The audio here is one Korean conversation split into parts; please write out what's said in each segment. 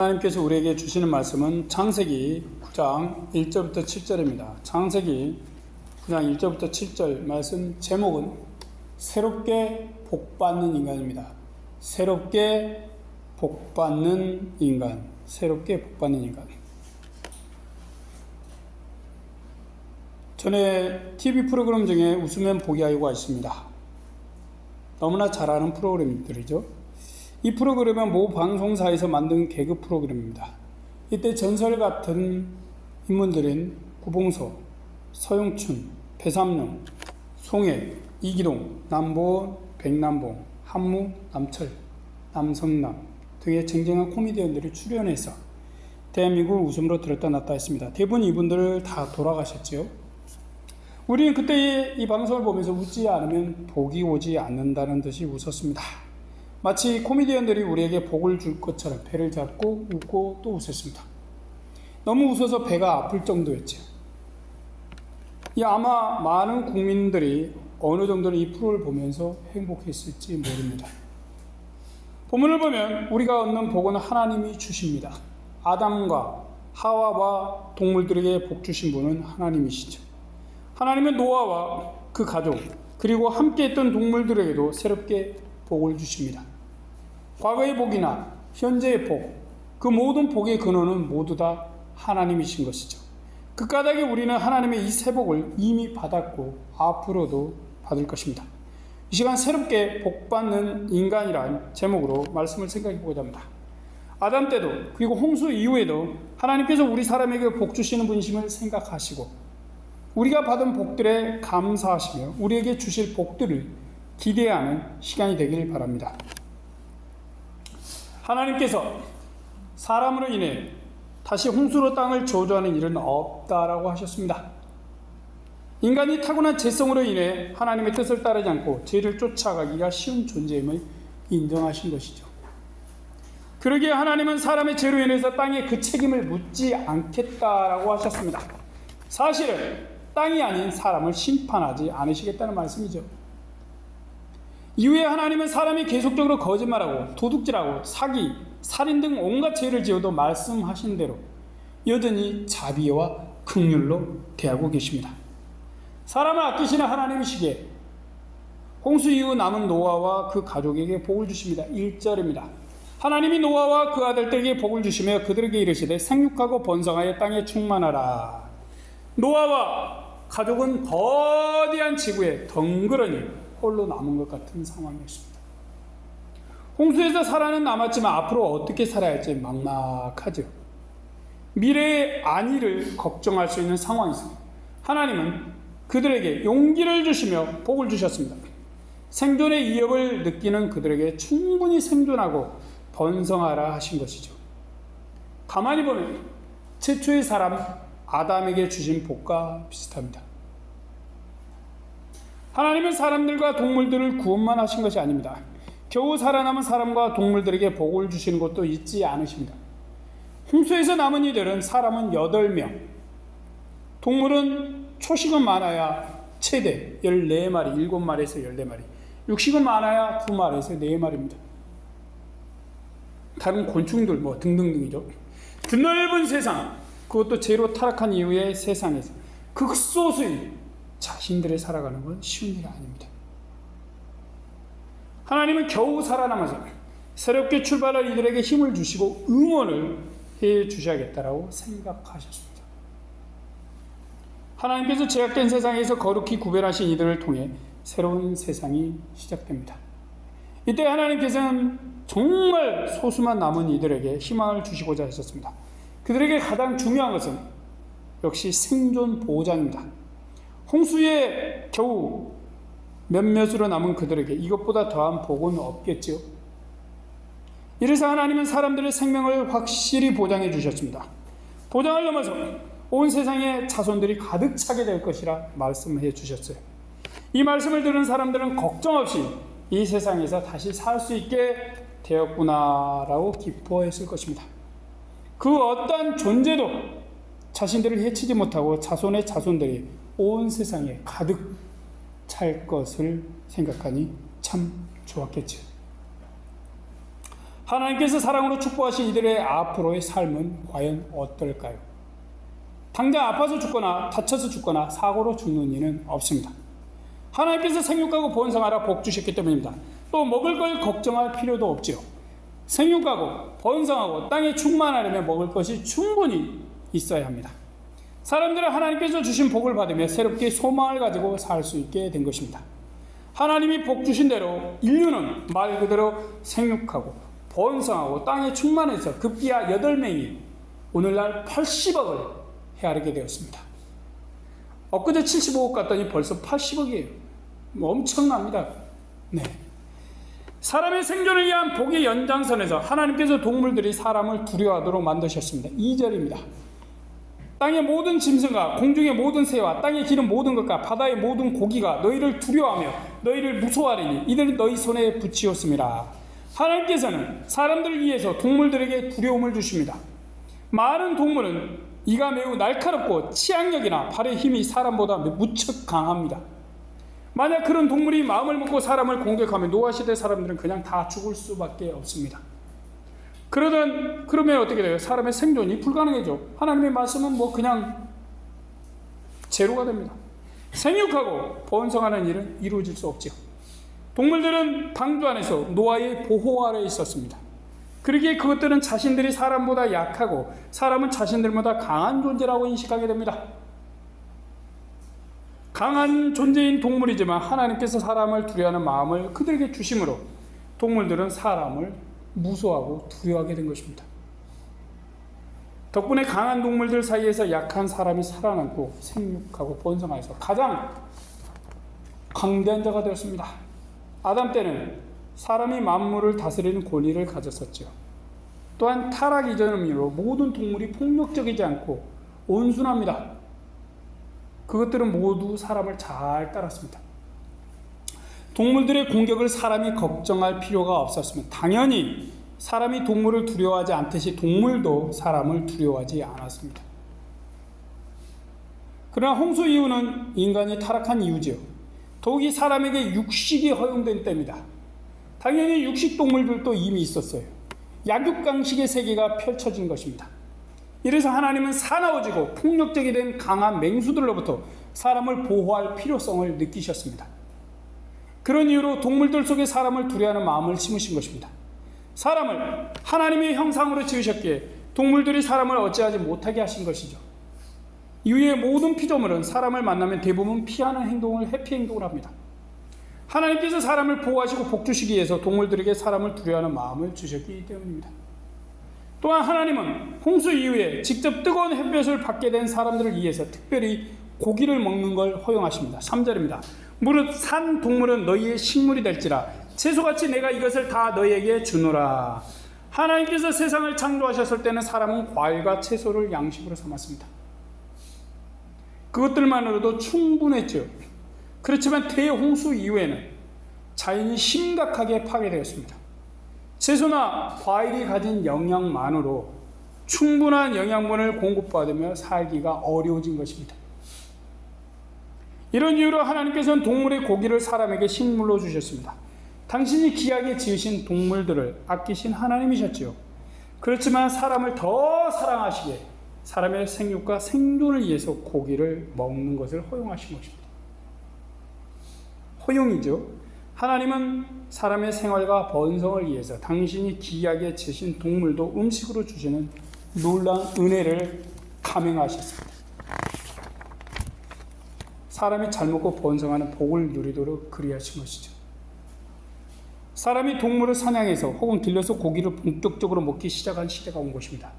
하나님께서 우리에게 주시는 말씀은 창세기 9장 1절부터 7절입니다. 창세기 9장 1절부터 7절 말씀 제목은 새롭게 복받는 인간입니다. 새롭게 복받는 인간. 새롭게 복받는 인간. 전에 TV 프로그램 중에 웃으면 보기 하유가 있습니다. 너무나 잘 아는 프로그램들이죠. 이 프로그램은 모 방송사에서 만든 개그 프로그램입니다. 이때 전설 같은 인물들인 구봉서, 서영춘, 배삼룡, 송혜, 이기동, 남보원, 백남봉, 한무, 남철, 남성남 등의 쟁쟁한 코미디언들이 출연해서 대한민국을 웃음으로 들었다 놨다 했습니다. 대부분 이분들 다 돌아가셨지요. 우리는 그때 이 방송을 보면서 웃지 않으면 복이 오지 않는다는 듯이 웃었습니다. 마치 코미디언들이 우리에게 복을 줄 것처럼 배를 잡고 웃고 또 웃었습니다. 너무 웃어서 배가 아플 정도였죠. 아마 많은 국민들이 어느 정도는 이 프로를 보면서 행복했을지 모릅니다. 본문을 보면 우리가 얻는 복은 하나님이 주십니다. 아담과 하와와 동물들에게 복 주신 분은 하나님이시죠. 하나님은 노아와 그 가족 그리고 함께 했던 동물들에게도 새롭게 복을 주십니다. 과거의 복이나 현재의 복, 그 모든 복의 근원은 모두 다 하나님이신 것이죠. 그 까닭에 우리는 하나님의 이 새 복을 이미 받았고 앞으로도 받을 것입니다. 이 시간 새롭게 복받는 인간이란 제목으로 말씀을 생각해 보고자 합니다. 아담 때도 그리고 홍수 이후에도 하나님께서 우리 사람에게 복 주시는 분이심을 생각하시고 우리가 받은 복들에 감사하시며 우리에게 주실 복들을 기대하는 시간이 되길 바랍니다. 하나님께서 사람으로 인해 다시 홍수로 땅을 저주하는 일은 없다라고 하셨습니다. 인간이 타고난 죄성으로 인해 하나님의 뜻을 따르지 않고 죄를 쫓아가기가 쉬운 존재임을 인정하신 것이죠. 그러기에 하나님은 사람의 죄로 인해서 땅에 그 책임을 묻지 않겠다라고 하셨습니다. 사실은 땅이 아닌 사람을 심판하지 않으시겠다는 말씀이죠. 이후에 하나님은 사람이 계속적으로 거짓말하고 도둑질하고 사기, 살인 등 온갖 죄를 지어도 말씀하신 대로 여전히 자비와 긍휼로 대하고 계십니다. 사람을 아끼시는 하나님이시기에 홍수 이후 남은 노아와 그 가족에게 복을 주십니다. 1절입니다. 하나님이 노아와 그 아들들에게 복을 주시며 그들에게 이르시되 생육하고 번성하여 땅에 충만하라. 노아와 가족은 거대한 지구에 덩그러니 홀로 남은 것 같은 상황이었습니다. 홍수에서 살아는 남았지만 앞으로 어떻게 살아야 할지 막막하죠. 미래의 안위를 걱정할 수 있는 상황이었습니다. 하나님은 그들에게 용기를 주시며 복을 주셨습니다. 생존의 위협을 느끼는 그들에게 충분히 생존하고 번성하라 하신 것이죠. 가만히 보면 최초의 사람 아담에게 주신 복과 비슷합니다. 하나님은 사람들과 동물들을 구원만 하신 것이 아닙니다. 겨우 살아남은 사람과 동물들에게 복을 주시는 것도 잊지 않으십니다. 홍수에서 남은 이들은 사람은 8명, 동물은 초식은 많아야 최대 14마리, 7마리에서 14마리, 육식은 많아야 2마리에서 4마리입니다. 다른 곤충들 등등등이죠. 드넓은 세상, 그것도 죄로 타락한 이후의 세상에서 극소수의 자신들이 살아가는 건 쉬운 일이 아닙니다. 하나님은 겨우 살아남아서 새롭게 출발할 이들에게 힘을 주시고 응원을 해 주셔야겠다라고 생각하셨습니다. 하나님께서 죄악된 세상에서 거룩히 구별하신 이들을 통해 새로운 세상이 시작됩니다. 이때 하나님께서는 정말 소수만 남은 이들에게 희망을 주시고자 하셨습니다. 그들에게 가장 중요한 것은 역시 생존 보장입니다. 홍수에 겨우 몇몇으로 남은 그들에게 이것보다 더한 복은 없겠지요. 이래서 하나님은 사람들의 생명을 확실히 보장해 주셨습니다. 보장을 넘어서 온 세상에 자손들이 가득 차게 될 것이라 말씀해 주셨어요. 이 말씀을 들은 사람들은 걱정 없이 이 세상에서 다시 살 수 있게 되었구나라고 기뻐했을 것입니다. 그 어떠한 존재도 자신들을 해치지 못하고 자손의 자손들이 온 세상에 가득 찰 것을 생각하니 참 좋았겠죠. 하나님께서 사랑으로 축복하신 이들의 앞으로의 삶은 과연 어떨까요? 당장 아파서 죽거나 다쳐서 죽거나 사고로 죽는 이는 없습니다. 하나님께서 생육하고 번성하라 복 주셨기 때문입니다. 또 먹을 걸 걱정할 필요도 없지요. 생육하고 번성하고 땅에 충만하려면 먹을 것이 충분히 있어야 합니다. 사람들은 하나님께서 주신 복을 받으며 새롭게 소망을 가지고 살 수 있게 된 것입니다. 하나님이 복 주신 대로 인류는 말 그대로 생육하고 번성하고 땅에 충만해서 급기야 8명이 오늘날 80억을 헤아리게 되었습니다. 엊그제 75억 갔더니 벌써 80억이에요. 엄청납니다. 네. 사람의 생존을 위한 복의 연장선에서 하나님께서 동물들이 사람을 두려워하도록 만드셨습니다. 2절입니다. 땅의 모든 짐승과 공중의 모든 새와 땅에 기는 모든 것과 바다의 모든 고기가 너희를 두려워하며 너희를 무서워하리니 이들은 너희 손에 붙이었습니다. 하나님께서는 사람들을 위해서 동물들에게 두려움을 주십니다. 많은 동물은 이가 매우 날카롭고 치악력이나 발의 힘이 사람보다 무척 강합니다. 만약 그런 동물이 마음을 먹고 사람을 공격하면 노아시대 사람들은 그냥 다 죽을 수밖에 없습니다. 그러면 어떻게 돼요? 사람의 생존이 불가능해져. 하나님의 말씀은 그냥 제로가 됩니다. 생육하고 번성하는 일은 이루어질 수 없죠. 동물들은 방주 안에서 노아의 보호 아래에 있었습니다. 그러기에 그것들은 자신들이 사람보다 약하고 사람은 자신들보다 강한 존재라고 인식하게 됩니다. 강한 존재인 동물이지만 하나님께서 사람을 두려워하는 마음을 그들에게 주심으로 동물들은 사람을 무서워하고 두려워하게 된 것입니다. 덕분에 강한 동물들 사이에서 약한 사람이 살아남고 생육하고 번성하여서 가장 강대한 자가 되었습니다. 아담 때는 사람이 만물을 다스리는 권위를 가졌었죠. 또한 타락 이전으로 모든 동물이 폭력적이지 않고 온순합니다. 그것들은 모두 사람을 잘 따랐습니다. 동물들의 공격을 사람이 걱정할 필요가 없었으면 당연히 사람이 동물을 두려워하지 않듯이 동물도 사람을 두려워하지 않았습니다. 그러나 홍수 이유는 인간이 타락한 이유지요. 더욱이 사람에게 육식이 허용된 때입니다. 당연히 육식 동물들도 이미 있었어요. 약육강식의 세계가 펼쳐진 것입니다. 이래서 하나님은 사나워지고 폭력적이 된 강한 맹수들로부터 사람을 보호할 필요성을 느끼셨습니다. 그런 이유로 동물들 속에 사람을 두려워하는 마음을 심으신 것입니다. 사람을 하나님의 형상으로 지으셨기에 동물들이 사람을 어찌하지 못하게 하신 것이죠. 이후에 모든 피조물은 사람을 만나면 대부분 피하는 행동을 회피 행동을 합니다. 하나님께서 사람을 보호하시고 복주시기 위해서 동물들에게 사람을 두려워하는 마음을 주셨기 때문입니다. 또한 하나님은 홍수 이후에 직접 뜨거운 햇볕을 받게 된 사람들을 위해서 특별히 고기를 먹는 걸 허용하십니다. 3절입니다. 무릇 산 동물은 너희의 식물이 될지라 채소같이 내가 이것을 다 너희에게 주노라. 하나님께서 세상을 창조하셨을 때는 사람은 과일과 채소를 양식으로 삼았습니다. 그것들만으로도 충분했죠. 그렇지만 대홍수 이후에는 자연이 심각하게 파괴되었습니다. 채소나 과일이 가진 영양만으로 충분한 영양분을 공급받으며 살기가 어려워진 것입니다. 이런 이유로 하나님께서는 동물의 고기를 사람에게 식물로 주셨습니다. 당신이 귀하게 지으신 동물들을 아끼신 하나님이셨지요. 그렇지만 사람을 더 사랑하시기에 사람의 생육과 생존을 위해서 고기를 먹는 것을 허용하신 것입니다. 허용이죠. 하나님은 사람의 생활과 번성을 위해서 당신이 귀하게 지으신 동물도 음식으로 주시는 놀라운 은혜를 감행하셨습니다. 사람이 잘 먹고 번성하는 복을 누리도록 그리하신 것이죠. 사람이 동물을 사냥해서 혹은 길러서 고기를 본격적으로 먹기 시작한 시대가 온 것입니다.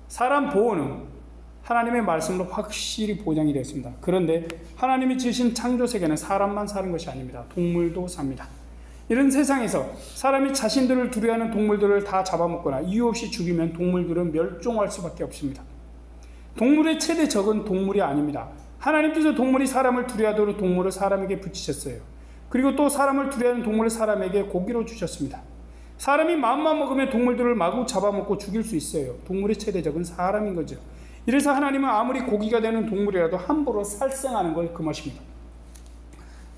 사람 보호는 하나님의 말씀으로 확실히 보장이 되었습니다. 그런데 하나님이 지으신 창조 세계는 사람만 사는 것이 아닙니다. 동물도 삽니다. 이런 세상에서 사람이 자신들을 두려워하는 동물들을 다 잡아먹거나 이유 없이 죽이면 동물들은 멸종할 수밖에 없습니다. 동물의 최대 적은 동물이 아닙니다. 하나님께서 동물이 사람을 두려워하도록 동물을 사람에게 붙이셨어요. 그리고 또 사람을 두려워하는 동물을 사람에게 고기로 주셨습니다. 사람이 마음만 먹으면 동물들을 마구 잡아먹고 죽일 수 있어요. 동물의 최대 적은 사람인 거죠. 이래서 하나님은 아무리 고기가 되는 동물이라도 함부로 살생하는 걸 금하십니다.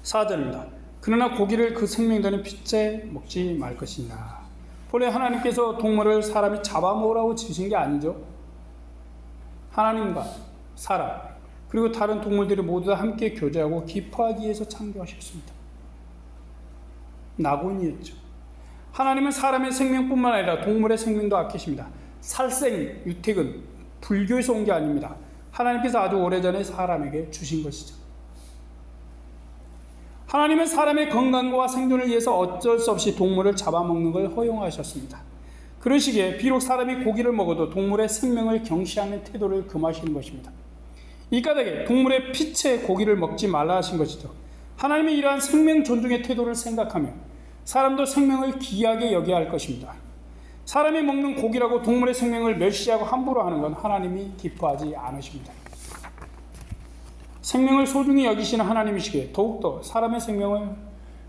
4절입니다. 그러나 고기를 그 생명되는 핏째 먹지 말 것이니라. 본래 하나님께서 동물을 사람이 잡아먹으라고 지으신 게 아니죠. 하나님과 사람 그리고 다른 동물들이 모두 다 함께 교제하고 기뻐하기 위해서 창조하셨습니다. 낙원이었죠. 하나님은 사람의 생명뿐만 아니라 동물의 생명도 아끼십니다. 살생, 유택은 불교에서 온 게 아닙니다. 하나님께서 아주 오래전에 사람에게 주신 것이죠. 하나님은 사람의 건강과 생존을 위해서 어쩔 수 없이 동물을 잡아먹는 걸 허용하셨습니다. 그러시기에 비록 사람이 고기를 먹어도 동물의 생명을 경시하는 태도를 금하시는 것입니다. 이 까닭에 동물의 피체 고기를 먹지 말라 하신 것이죠. 하나님의 이러한 생명 존중의 태도를 생각하며 사람도 생명을 귀하게 여겨야 할 것입니다. 사람이 먹는 고기라고 동물의 생명을 멸시하고 함부로 하는 건 하나님이 기뻐하지 않으십니다. 생명을 소중히 여기시는 하나님이시기에 더욱더 사람의 생명을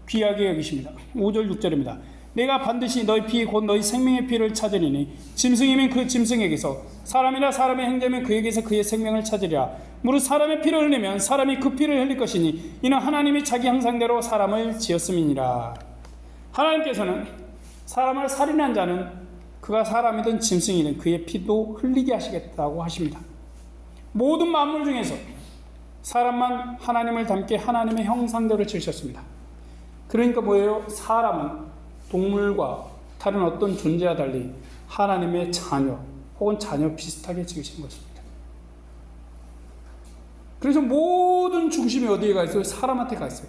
귀하게 여기십니다. 5절 6절입니다. 내가 반드시 너희 피 곧 너희 생명의 피를 찾으리니 짐승이면 그 짐승에게서 사람이나 사람의 형제면 그에게서 그의 생명을 찾으리라. 무릇 사람의 피를 흘리면 사람이 그 피를 흘릴 것이니 이는 하나님이 자기 형상대로 사람을 지었음이니라. 하나님께서는 사람을 살인한 자는 그가 사람이든 짐승이든 그의 피도 흘리게 하시겠다고 하십니다. 모든 만물 중에서 사람만 하나님을 닮게 하나님의 형상대로 지으셨습니다. 그러니까 뭐예요? 사람은 동물과 다른 어떤 존재와 달리 하나님의 자녀 혹은 자녀 비슷하게 지으신 것입니다. 그래서 모든 중심이 어디에 가 있어요? 사람한테 가 있어요.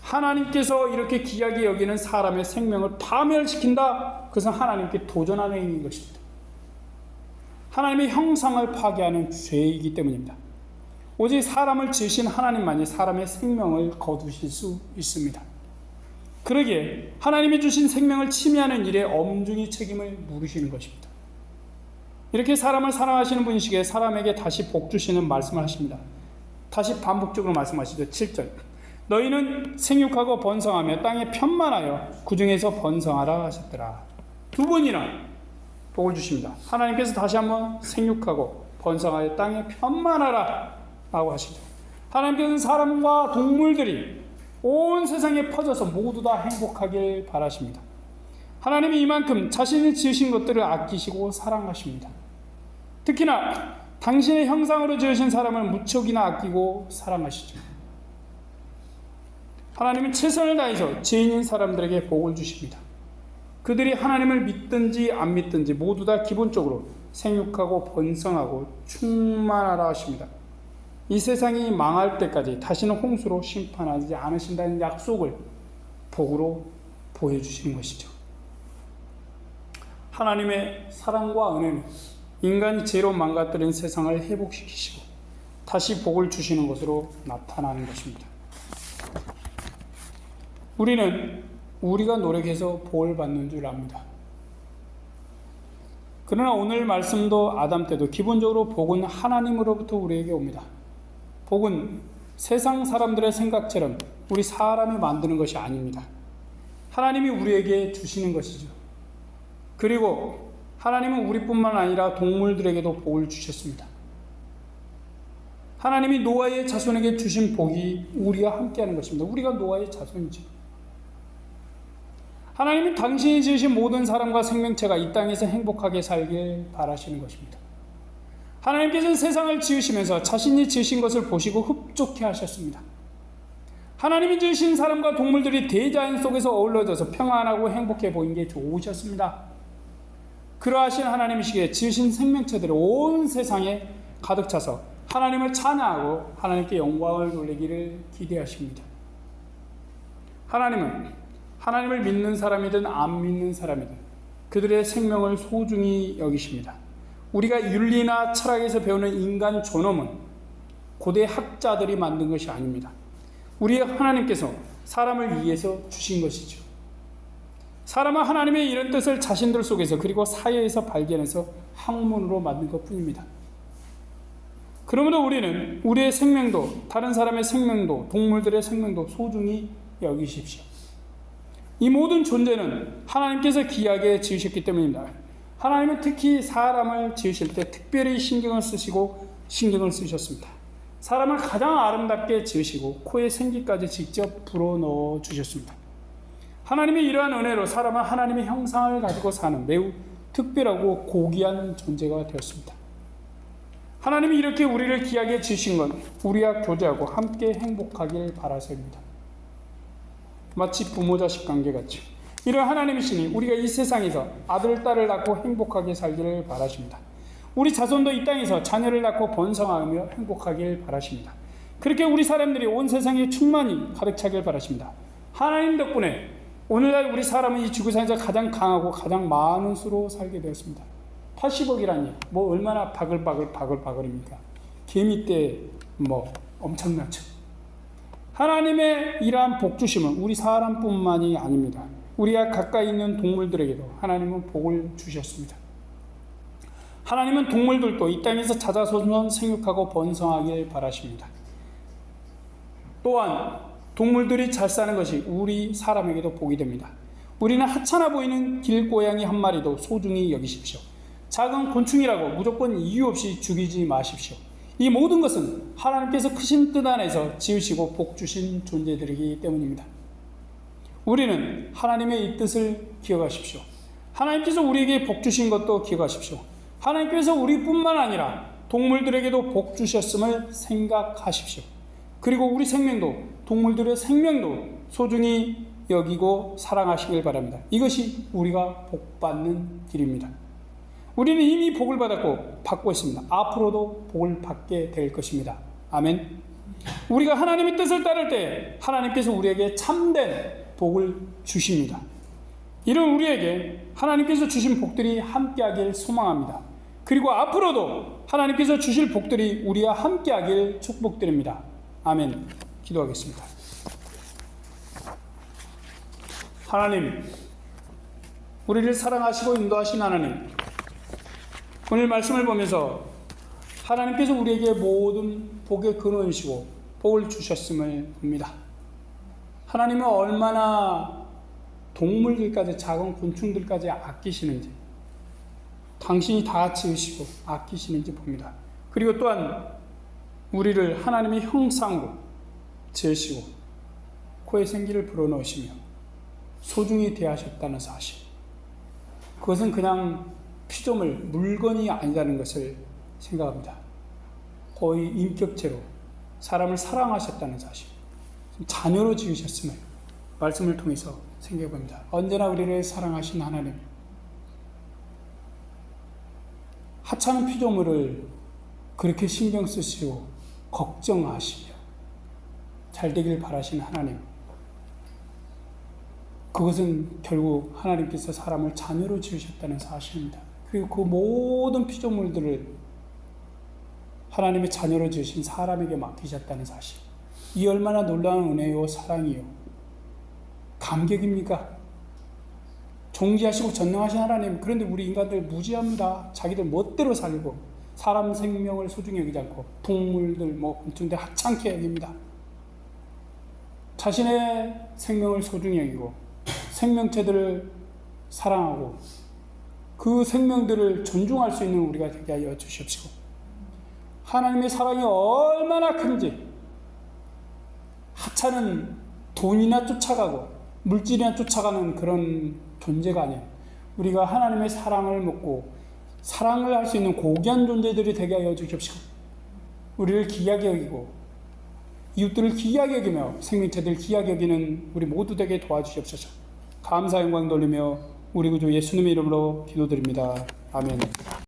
하나님께서 이렇게 귀하게 여기는 사람의 생명을 파멸시킨다? 그것은 하나님께 도전하는 행위인 것입니다. 하나님의 형상을 파괴하는 죄이기 때문입니다. 오직 사람을 지으신 하나님만이 사람의 생명을 거두실 수 있습니다. 그러기에 하나님이 주신 생명을 침해하는 일에 엄중히 책임을 물으시는 것입니다. 이렇게 사람을 사랑하시는 분이시기에 사람에게 다시 복 주시는 말씀을 하십니다. 다시 반복적으로 말씀하시죠. 7절 너희는 생육하고 번성하며 땅에 편만하여 그 중에서 번성하라 하셨더라. 두 번이나 복을 주십니다. 하나님께서 다시 한번 생육하고 번성하여 땅에 편만하라 라고 하시죠. 하나님께서는 사람과 동물들이 온 세상에 퍼져서 모두 다 행복하길 바라십니다. 하나님이 이만큼 자신이 지으신 것들을 아끼시고 사랑하십니다. 특히나 당신의 형상으로 지으신 사람을 무척이나 아끼고 사랑하시죠. 하나님은 최선을 다해서 죄인인 사람들에게 복을 주십니다. 그들이 하나님을 믿든지 안 믿든지 모두 다 기본적으로 생육하고 번성하고 충만하라 하십니다. 이 세상이 망할 때까지 다시는 홍수로 심판하지 않으신다는 약속을 복으로 보여주시는 것이죠. 하나님의 사랑과 은혜는 인간이 죄로 망가뜨린 세상을 회복시키시고 다시 복을 주시는 것으로 나타나는 것입니다. 우리는 우리가 노력해서 복을 받는 줄 압니다. 그러나 오늘 말씀도 아담 때도 기본적으로 복은 하나님으로부터 우리에게 옵니다. 복은 세상 사람들의 생각처럼 우리 사람이 만드는 것이 아닙니다. 하나님이 우리에게 주시는 것이죠. 그리고 하나님은 우리뿐만 아니라 동물들에게도 복을 주셨습니다. 하나님이 노아의 자손에게 주신 복이 우리와 함께하는 것입니다. 우리가 노아의 자손이죠. 하나님은 당신이 지으신 모든 사람과 생명체가 이 땅에서 행복하게 살길 바라시는 것입니다. 하나님께서는 세상을 지으시면서 자신이 지으신 것을 보시고 흡족해 하셨습니다. 하나님이 지으신 사람과 동물들이 대자연 속에서 어우러져서 평안하고 행복해 보인 게 좋으셨습니다. 그러하신 하나님이시기에 지으신 생명체들이 온 세상에 가득 차서 하나님을 찬양하고 하나님께 영광을 돌리기를 기대하십니다. 하나님은 하나님을 믿는 사람이든 안 믿는 사람이든 그들의 생명을 소중히 여기십니다. 우리가 윤리나 철학에서 배우는 인간 존엄은 고대 학자들이 만든 것이 아닙니다. 우리의 하나님께서 사람을 위해서 주신 것이죠. 사람은 하나님의 이런 뜻을 자신들 속에서 그리고 사회에서 발견해서 학문으로 만든 것뿐입니다. 그러므로 우리는 우리의 생명도 다른 사람의 생명도 동물들의 생명도 소중히 여기십시오. 이 모든 존재는 하나님께서 귀하게 지으셨기 때문입니다. 하나님은 특히 사람을 지으실 때 특별히 신경을 쓰셨습니다. 사람을 가장 아름답게 지으시고 코에 생기까지 직접 불어넣어 주셨습니다. 하나님의 이러한 은혜로 사람은 하나님의 형상을 가지고 사는 매우 특별하고 고귀한 존재가 되었습니다. 하나님이 이렇게 우리를 귀하게 지으신 건 우리와 교제하고 함께 행복하길 바라서입니다. 마치 부모 자식 관계같이 이런 하나님이시니 우리가 이 세상에서 아들 딸을 낳고 행복하게 살기를 바라십니다. 우리 자손도 이 땅에서 자녀를 낳고 번성하며 행복하길 바라십니다. 그렇게 우리 사람들이 온 세상에 충만히 가득 차길 바라십니다. 하나님 덕분에 오늘날 우리 사람은 이 지구상에서 가장 강하고 가장 많은 수로 살게 되었습니다. 80억이라니 뭐 얼마나 바글바글입니까? 개미떼 뭐 엄청나죠. 하나님의 이러한 복주심은 우리 사람뿐만이 아닙니다. 우리가 가까이 있는 동물들에게도 하나님은 복을 주셨습니다. 하나님은 동물들도 이 땅에서 자자손손 생육하고 번성하길 바라십니다. 또한 동물들이 잘 사는 것이 우리 사람에게도 복이 됩니다. 우리는 하찮아 보이는 길고양이 한 마리도 소중히 여기십시오. 작은 곤충이라고 무조건 이유 없이 죽이지 마십시오. 이 모든 것은 하나님께서 크신 뜻 안에서 지으시고 복 주신 존재들이기 때문입니다. 우리는 하나님의 이 뜻을 기억하십시오. 하나님께서 우리에게 복 주신 것도 기억하십시오. 하나님께서 우리뿐만 아니라 동물들에게도 복 주셨음을 생각하십시오. 그리고 우리 생명도 동물들의 생명도 소중히 여기고 사랑하시길 바랍니다. 이것이 우리가 복받는 길입니다. 우리는 이미 복을 받고 있습니다. 앞으로도 복을 받게 될 것입니다. 아멘. 우리가 하나님의 뜻을 따를 때 하나님께서 우리에게 참된 복을 주십니다. 이런 우리에게 하나님께서 주신 복들이 함께하길 소망합니다. 그리고 앞으로도 하나님께서 주실 복들이 우리와 함께하길 축복드립니다. 아멘. 기도하겠습니다. 하나님, 우리를 사랑하시고 인도하신 하나님, 오늘 말씀을 보면서 하나님께서 우리에게 모든 복의 근원이시고 복을 주셨음을 봅니다. 하나님은 얼마나 동물들까지 작은 곤충들까지 아끼시는지, 당신이 다 지으시고 아끼시는지 봅니다. 그리고 또한 우리를 하나님의 형상으로 지으시고 코에 생기를 불어넣으시며 소중히 대하셨다는 사실, 그것은 그냥 피조물, 물건이 아니라는 것을 생각합니다. 거의 인격체로 사람을 사랑하셨다는 사실, 자녀로 지으셨음을 말씀을 통해서 생각해 봅니다. 언제나 우리를 사랑하신 하나님, 하찮은 피조물을 그렇게 신경 쓰시고 걱정하시며 잘 되길 바라신 하나님, 그것은 결국 하나님께서 사람을 자녀로 지으셨다는 사실입니다. 그리고 그 모든 피조물들을 하나님의 자녀로 지으신 사람에게 맡기셨다는 사실, 이 얼마나 놀라운 은혜요 사랑이요 감격입니까? 존귀하시고 전능하신 하나님, 그런데 우리 인간들 무지합니다. 자기들 멋대로 살고 사람 생명을 소중히 여기지 않고 동물들 곤충들 하찮게 여깁니다. 자신의 생명을 소중히 여기고 생명체들을 사랑하고 그 생명들을 존중할 수 있는 우리가 되게 하여 주시옵시고, 하나님의 사랑이 얼마나 큰지 하찮은 돈이나 쫓아가고 물질이나 쫓아가는 그런 존재가 아니에요. 우리가 하나님의 사랑을 먹고 사랑을 할 수 있는 고귀한 존재들이 되게 하여 주시옵시고, 우리를 귀하게 여기고 이웃들을 귀하게 여기며 생명체들을 귀하게 여기는 우리 모두 되게 도와주시옵소서. 감사 영광 돌리며 우리 구주 예수님의 이름으로 기도드립니다. 아멘.